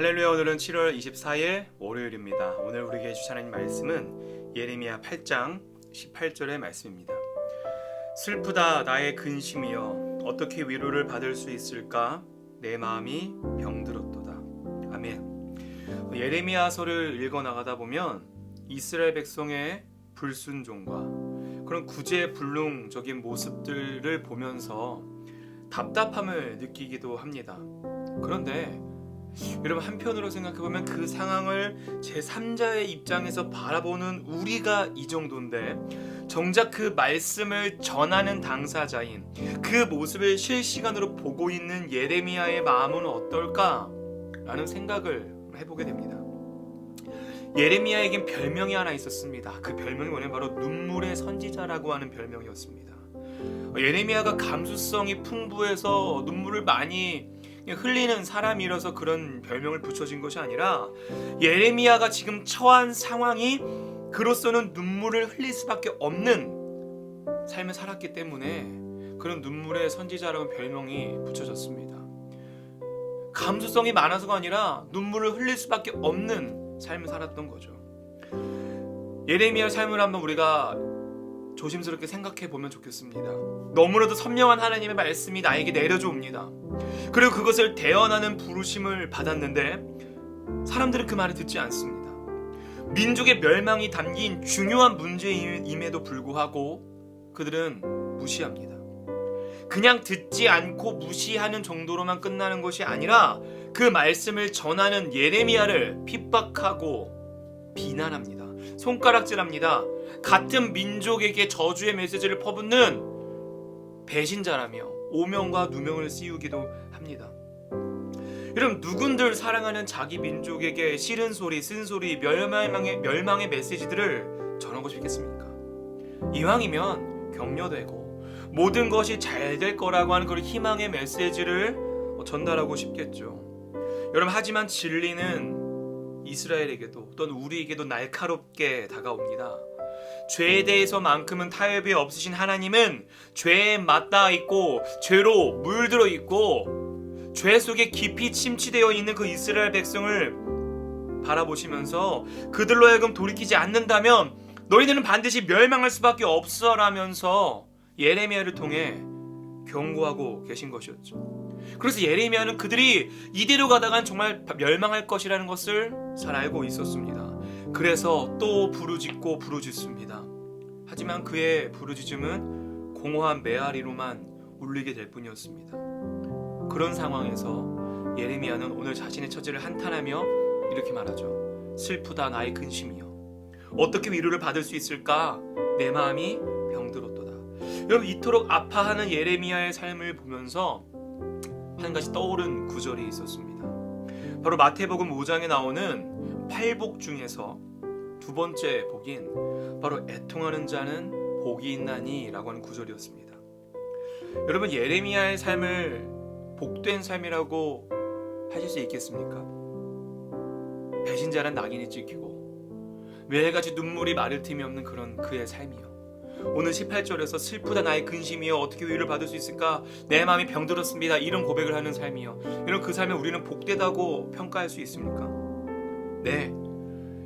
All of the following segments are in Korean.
할렐루야. 오늘은 7월 24일 월요일입니다. 오늘 우리에게 주신 하나님 말씀은 예레미야 8장 18절의 말씀입니다. 슬프다 나의 근심이여, 어떻게 위로를 받을 수 있을까? 내 마음이 병들었도다. 아멘. 예레미야서를 읽어나가다 보면 이스라엘 백성의 불순종과 그런 구제불능적인 모습들을 보면서 답답함을 느끼기도 합니다. 그런데 여러분, 한편으로 생각해보면 그 상황을 제3자의 입장에서 바라보는 우리가 이 정도인데, 정작 그 말씀을 전하는 당사자인 그 모습을 실시간으로 보고 있는 예레미야의 마음은 어떨까? 라는 생각을 해보게 됩니다. 예레미야에겐 별명이 하나 있었습니다. 그 별명이 뭐냐면 바로 눈물의 선지자라고 하는 별명이었습니다. 예레미야가 감수성이 풍부해서 눈물을 많이 흘리는 사람이라서 그런 별명을 붙여진 것이 아니라, 예레미야가 지금 처한 상황이 그로서는 눈물을 흘릴 수밖에 없는 삶을 살았기 때문에 그런 눈물의 선지자라는 별명이 붙여졌습니다. 감수성이 많아서가 아니라 눈물을 흘릴 수밖에 없는 삶을 살았던 거죠. 예레미야의 삶을 한번 우리가 조심스럽게 생각해 보면 좋겠습니다. 너무나도 선명한 하나님의 말씀이 나에게 내려져 옵니다. 그리고 그것을 대언하는 부르심을 받았는데 사람들은 그 말을 듣지 않습니다. 민족의 멸망이 담긴 중요한 문제임에도 불구하고 그들은 무시합니다. 그냥 듣지 않고 무시하는 정도로만 끝나는 것이 아니라 그 말씀을 전하는 예레미야를 핍박하고 비난합니다. 손가락질합니다. 같은 민족에게 저주의 메시지를 퍼붓는 배신자라며 오명과 누명을 씌우기도 합니다. 여러분, 누군들 사랑하는 자기 민족에게 싫은 소리, 쓴소리, 멸망의 메시지들을 전하고 싶겠습니까? 이왕이면 격려되고 모든 것이 잘 될 거라고 하는 그런 희망의 메시지를 전달하고 싶겠죠. 여러분, 하지만 진리는 이스라엘에게도 또는 우리에게도 날카롭게 다가옵니다. 죄에 대해서만큼은 타협이 없으신 하나님은 죄에 맞닿아 있고 죄로 물들어 있고 죄 속에 깊이 침취되어 있는 그 이스라엘 백성을 바라보시면서 그들로 하여금 돌이키지 않는다면 너희들은 반드시 멸망할 수밖에 없어라면서 예레미야를 통해 경고하고 계신 것이었죠. 그래서 예레미야는 그들이 이대로 가다간 정말 멸망할 것이라는 것을 잘 알고 있었습니다. 그래서 또 부르짖습니다. 하지만 그의 부르짖음은 공허한 메아리로만 울리게 될 뿐이었습니다. 그런 상황에서 예레미야는 오늘 자신의 처지를 한탄하며 이렇게 말하죠. 슬프다 나의 근심이여, 어떻게 위로를 받을 수 있을까? 내 마음이 병들었도다. 여러분, 이토록 아파하는 예레미야의 삶을 보면서 한 가지 떠오른 구절이 있었습니다. 바로 마태복음 5장에 나오는 8복 중에서 두 번째 복인 바로 애통하는 자는 복이 있나니 라고 하는 구절이었습니다. 여러분, 예레미야의 삶을 복된 삶이라고 하실 수 있겠습니까? 배신자란 낙인이 찍히고 매일같이 눈물이 마를 틈이 없는 그런 그의 삶이요. 오늘 18절에서 슬프다 나의 근심이여, 어떻게 위로를 받을 수 있을까? 내 마음이 병들었습니다. 이런 고백을 하는 삶이요. 여러분, 그 삶을 우리는 복되다고 평가할 수 있습니까? 네.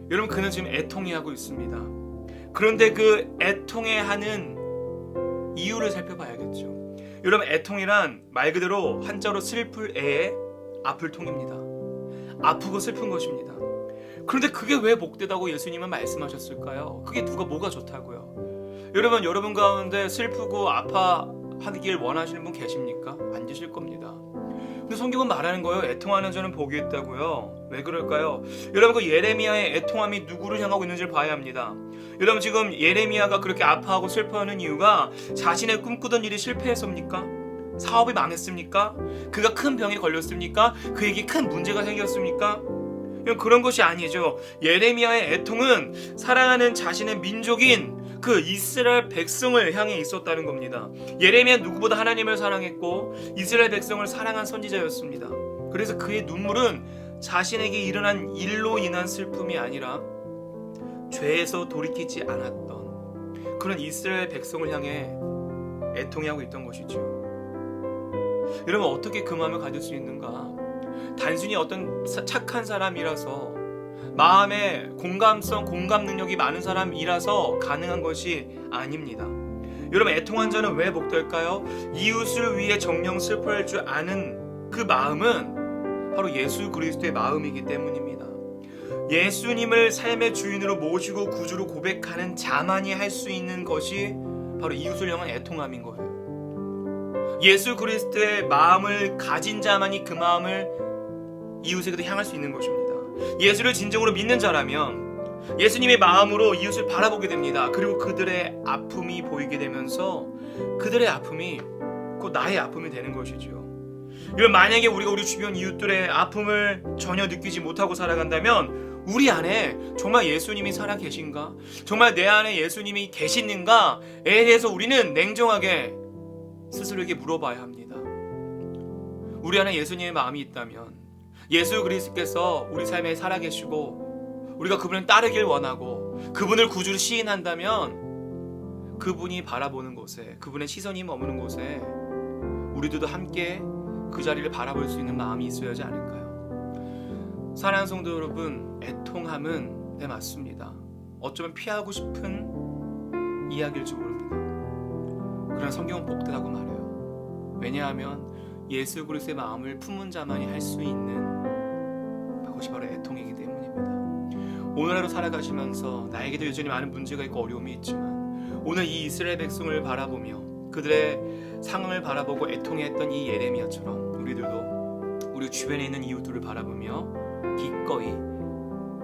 여러분, 그는 지금 애통해하고 있습니다. 그런데 그 애통해하는 이유를 살펴봐야겠죠. 여러분, 애통이란 말 그대로 한자로 슬플 애에 아플 통입니다. 아프고 슬픈 것입니다. 그런데 그게 왜 복되다고 예수님은 말씀하셨을까요? 그게 뭐가 좋다고요? 여러분 가운데 슬프고 아파하길 원하시는 분 계십니까? 안 계실 겁니다. 근데 성경은 말하는 거예요. 애통하는 자는 복이 있다고요. 왜 그럴까요? 여러분, 그 예레미야의 애통함이 누구를 향하고 있는지를 봐야 합니다. 여러분, 지금 예레미야가 그렇게 아파하고 슬퍼하는 이유가 자신의 꿈꾸던 일이 실패했습니까? 사업이 망했습니까? 그가 큰 병에 걸렸습니까? 그에게 큰 문제가 생겼습니까? 그런 것이 아니죠. 예레미야의 애통은 사랑하는 자신의 민족인 그 이스라엘 백성을 향해 있었다는 겁니다. 예레미야는 누구보다 하나님을 사랑했고 이스라엘 백성을 사랑한 선지자였습니다. 그래서 그의 눈물은 자신에게 일어난 일로 인한 슬픔이 아니라 죄에서 돌이키지 않았던 그런 이스라엘 백성을 향해 애통해하고 있던 것이죠. 여러분, 어떻게 그 마음을 가질 수 있는가? 단순히 어떤 착한 사람이라서, 마음에 공감성, 공감 능력이 많은 사람이라서 가능한 것이 아닙니다. 여러분, 애통한 자는 왜 복될까요? 이웃을 위해 정령 슬퍼할 줄 아는 그 마음은 바로 예수 그리스도의 마음이기 때문입니다. 예수님을 삶의 주인으로 모시고 구주로 고백하는 자만이 할 수 있는 것이 바로 이웃을 향한 애통함인 거예요. 예수 그리스도의 마음을 가진 자만이 그 마음을 이웃에게도 향할 수 있는 것입니다. 예수를 진정으로 믿는 자라면 예수님의 마음으로 이웃을 바라보게 됩니다. 그리고 그들의 아픔이 보이게 되면서 그들의 아픔이 곧 나의 아픔이 되는 것이죠. 여러분, 만약에 우리가 우리 주변 이웃들의 아픔을 전혀 느끼지 못하고 살아간다면 우리 안에 정말 예수님이 살아 계신가? 정말 내 안에 예수님이 계시는가에 대해서 우리는 냉정하게 스스로에게 물어봐야 합니다. 우리 안에 예수님의 마음이 있다면, 예수 그리스도께서 우리 삶에 살아계시고 우리가 그분을 따르길 원하고 그분을 구주로 시인한다면, 그분이 바라보는 곳에, 그분의 시선이 머무는 곳에 우리들도 함께 그 자리를 바라볼 수 있는 마음이 있어야 하지 않을까요? 사랑하는 성도 여러분, 애통함은 네, 맞습니다. 어쩌면 피하고 싶은 이야기일지 모릅니다. 그러나 성경은 복되다고 말해요. 왜냐하면 예수 그리스도의 마음을 품은 자만이 할 수 있는 그것이 바로 애통이기 때문입니다. 오늘 하루 살아가시면서 나에게도 여전히 많은 문제가 있고 어려움이 있지만, 오늘 이 이스라엘 백성을 바라보며 그들의 상황을 바라보고 애통했던 이 예레미야처럼 우리들도 우리 주변에 있는 이웃들을 바라보며 기꺼이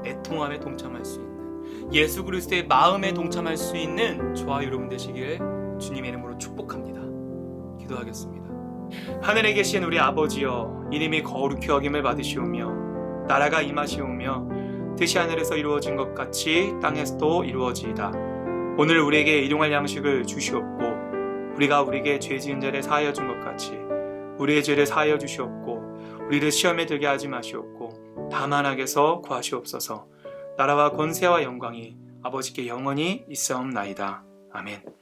애통함에 동참할 수 있는, 예수 그리스도의 마음에 동참할 수 있는 저와 여러분 되시길 주님의 이름으로 축복합니다. 기도하겠습니다. 하늘에 계신 우리 아버지여, 이름이 거룩히 여김을 받으시오며 나라가 임하시오며 뜻이 하늘에서 이루어진 것 같이 땅에서도 이루어지이다. 오늘 우리에게 일용할 양식을 주시옵고, 우리가 우리에게 죄 지은 자를 사하여 준 것 같이 우리의 죄를 사하여 주시옵고, 우리를 시험에 들게 하지 마시옵고 다만 악에서 구하시옵소서. 나라와 권세와 영광이 아버지께 영원히 있사옵나이다. 아멘.